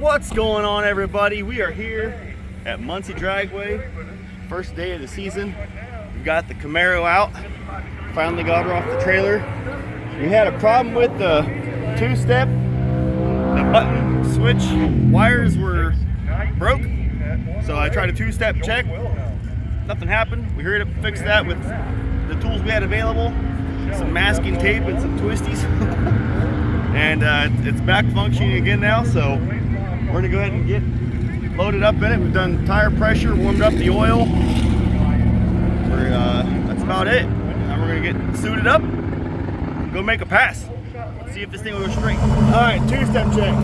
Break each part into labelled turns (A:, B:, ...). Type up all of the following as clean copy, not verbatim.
A: What's going on, everybody? We are here at Muncie Dragway, first day of the season. We've got the Camaro out, finally got her off the trailer. We had a problem with the two-step, the button switch wires were broke, so I tried a two-step check, nothing happened. We hurried up and fixed that with the tools we had available, some masking tape and some twisties. And it's back functioning again now, so we're gonna go ahead and get loaded up in it. We've done tire pressure, warmed up the oil. That's about it. Now we're gonna get suited up and go make a pass. Let's see if this thing will go straight. All right, two-step check.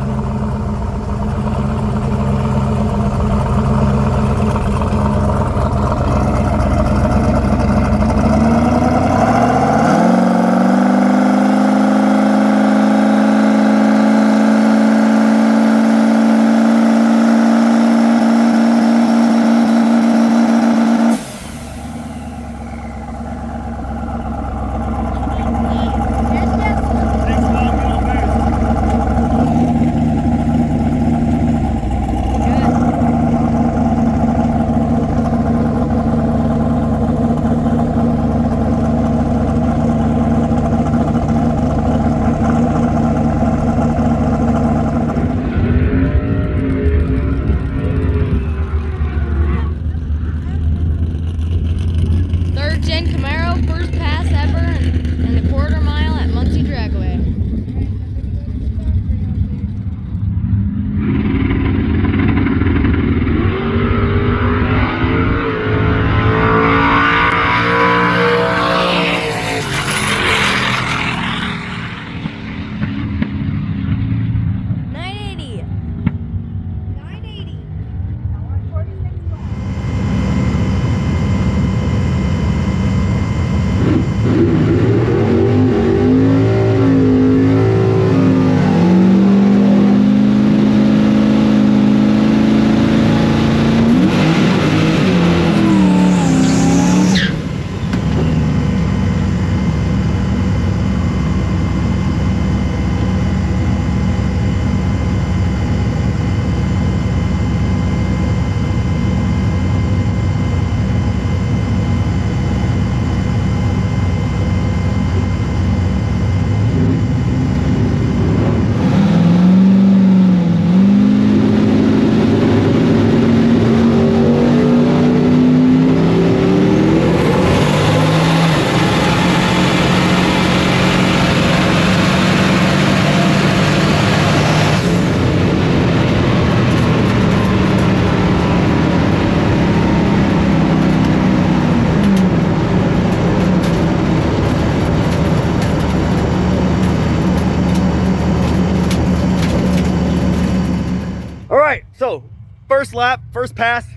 A: So, first lap, first pass,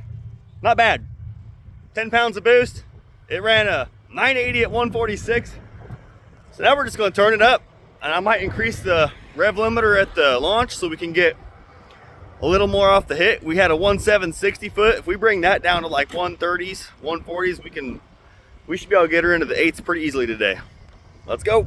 A: not bad. 10 pounds of boost. It ran a 980 at 146. So now we're just gonna turn it up, and I might increase the rev limiter at the launch so we can get a little more off the hit. We had a 1760 foot. If we bring that down to like 130s, 140s, we should be able to get her into the 8s pretty easily today. Let's go.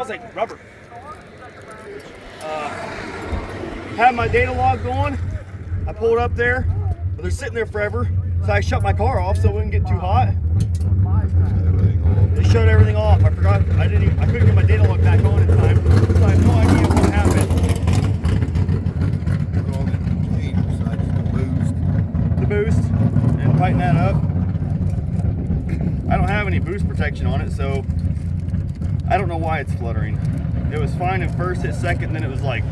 B: smells like rubber.
A: Had my data log going. I pulled up there, but they're sitting there forever. So I shut my car off so it wouldn't get too hot. They shut everything off. I forgot. I couldn't get my data log back on in time, so I have no idea what happened. The boost and tighten that up. I don't have any boost protection on it, so I don't know why it's fluttering. It was fine at first, hit second, and then it was like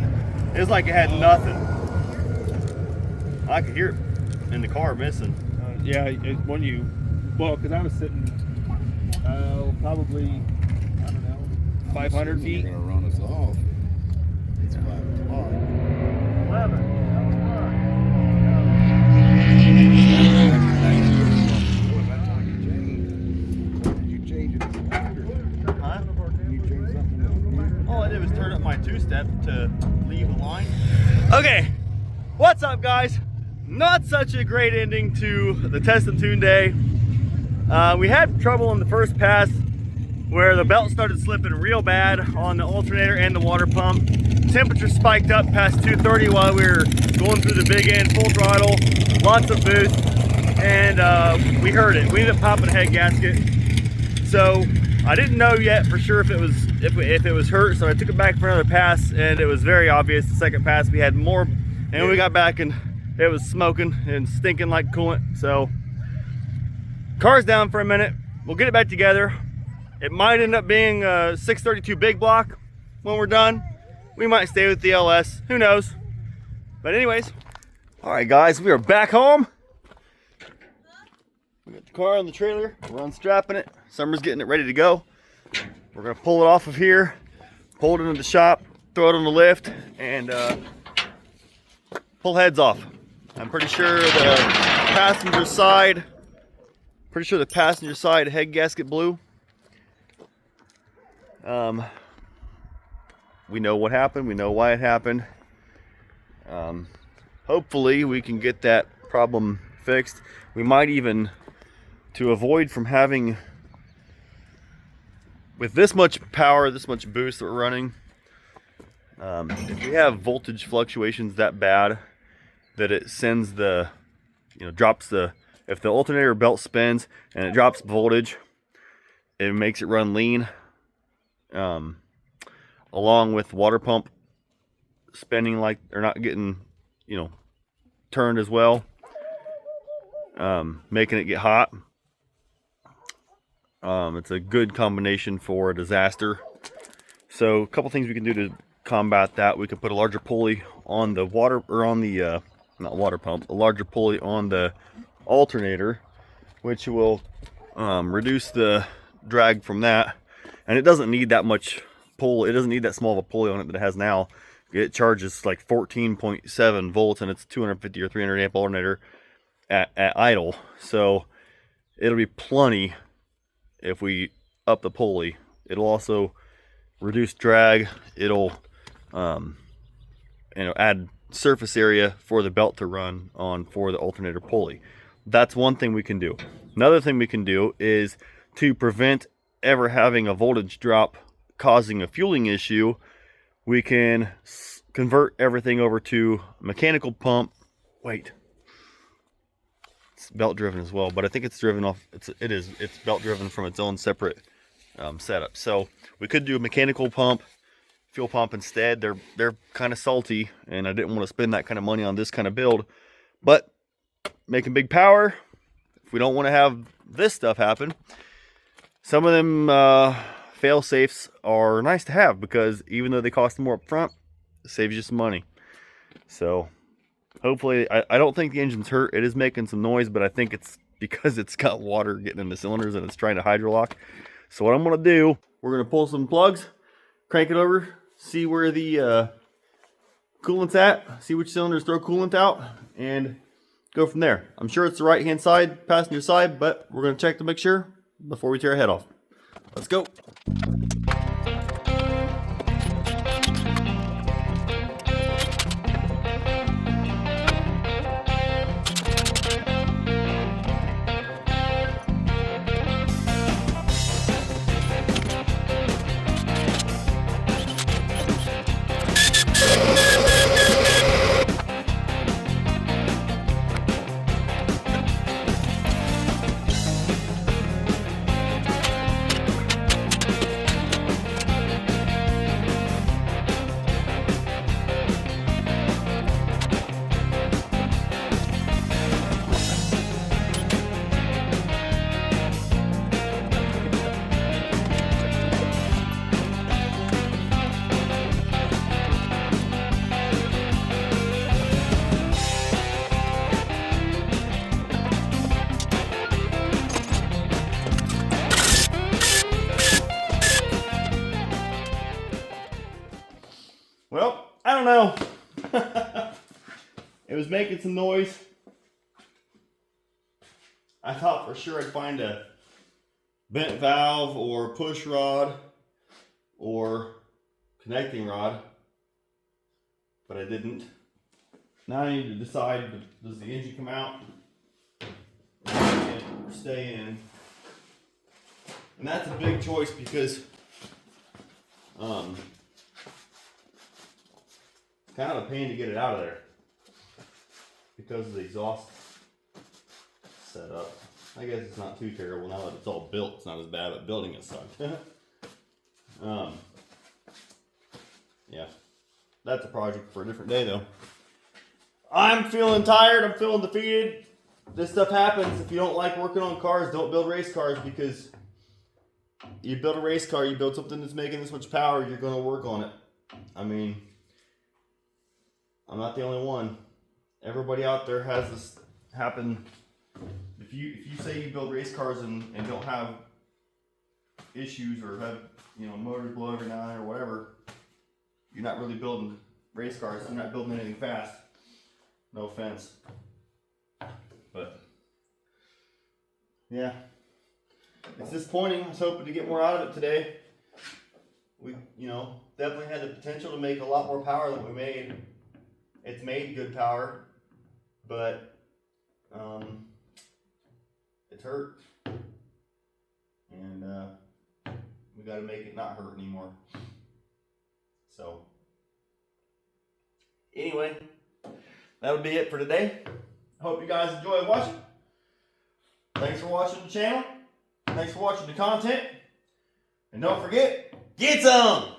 A: it had nothing. I could hear it in the car missing.
B: Yeah, because I was sitting probably, I don't know, 500 feet.
C: You're gonna run us off. It's 5 o'clock.
A: 11.
C: You change it after.
A: Huh?
C: You change something.
A: All I did was turn up my two-step to leave a line. Okay, what's up, guys? Not such a great ending to the test and tune day. We had trouble in the first pass where the belt started slipping real bad on the alternator and the water pump. Temperature spiked up past 230 while we were going through the big end, full throttle, lots of boost, and we heard it. We ended up popping a head gasket. So I didn't know yet for sure if it was hurt, so I took it back for another pass, and it was very obvious. The second pass we had more, and we got back and it was smoking and stinking like coolant. So car's down for a minute. We'll get it back together. It might end up being a 632 big block when we're done. We might stay with the LS, who knows? But anyways, all right guys, we are back home. We got the car on the trailer, we're unstrapping it. Summer's getting it ready to go. We're gonna pull it off of here, pull it into the shop, throw it on the lift, and pull heads off. I'm pretty sure the passenger side head gasket blew. We know what happened, we know why it happened. Hopefully we can get that problem fixed. We might even, to avoid from having, with this much power, this much boost that we're running, if we have voltage fluctuations that bad that it sends the, drops the, if the alternator belt spins and it drops voltage, it makes it run lean, along with water pump spinning like they're not getting, turned as well, making it get hot. It's a good combination for a disaster. So a couple things we can do to combat that. We could put a larger pulley on the water, or on the not water pump, a larger pulley on the alternator, which will reduce the drag from that. And it doesn't need that much pull. It doesn't need that small of a pulley on it that it has now. It charges like 14.7 volts, and it's 250 or 300 amp alternator at idle. So it'll be plenty if we up the pulley. It'll also reduce drag. It'll add surface area for the belt to run on for the alternator pulley. That's one thing we can do. Another thing we can do is to prevent ever having a voltage drop causing a fueling issue. We can convert everything over to mechanical pump. Wait, it's belt driven as well, but I think it's driven off. It's belt driven from its own separate setup. So we could do a mechanical pump, fuel pump instead. They're kind of salty, and I didn't want to spend that kind of money on this kind of build. But making big power, if we don't want to have this stuff happen, some of them fail safes are nice to have, because even though they cost more up front, it saves you some money. So hopefully, I don't think the engine's hurt. It is making some noise, but I think it's because it's got water getting in the cylinders and it's trying to hydrolock. So what I'm going to do, we're going to pull some plugs, crank it over, see where the coolant's at, see which cylinders throw coolant out, and go from there. I'm sure it's the right hand side, passenger side, but we're going to check to make sure before we tear our head off. Let's go. Well, I don't know. It was making some noise. I thought for sure I'd find a bent valve or push rod or connecting rod, but I didn't. Now I need to decide, does the engine come out or stay in? And that's a big choice because kind of a pain to get it out of there because of the exhaust setup. I guess it's not too terrible now that it's all built. It's not as bad, but building it sucked. Yeah, that's a project for a different day though. I'm feeling tired. I'm feeling defeated. This stuff happens. If you don't like working on cars, don't build race cars, because you build a race car, you build something that's making this much power, you're going to work on it. I mean, I'm not the only one. Everybody out there has this happen. If you say you build race cars and don't have issues or have, you know, motors blow every now and then or whatever, you're not really building race cars. You're not building anything fast. No offense. But yeah, it's disappointing. I was hoping to get more out of it today. We, you know, definitely had the potential to make a lot more power than we made. It's made good power, but it's hurt, and we got to make it not hurt anymore. So anyway, that would be it for today. Hope you guys enjoy watching. Thanks for watching the channel. Thanks for watching the content. And don't forget, get some!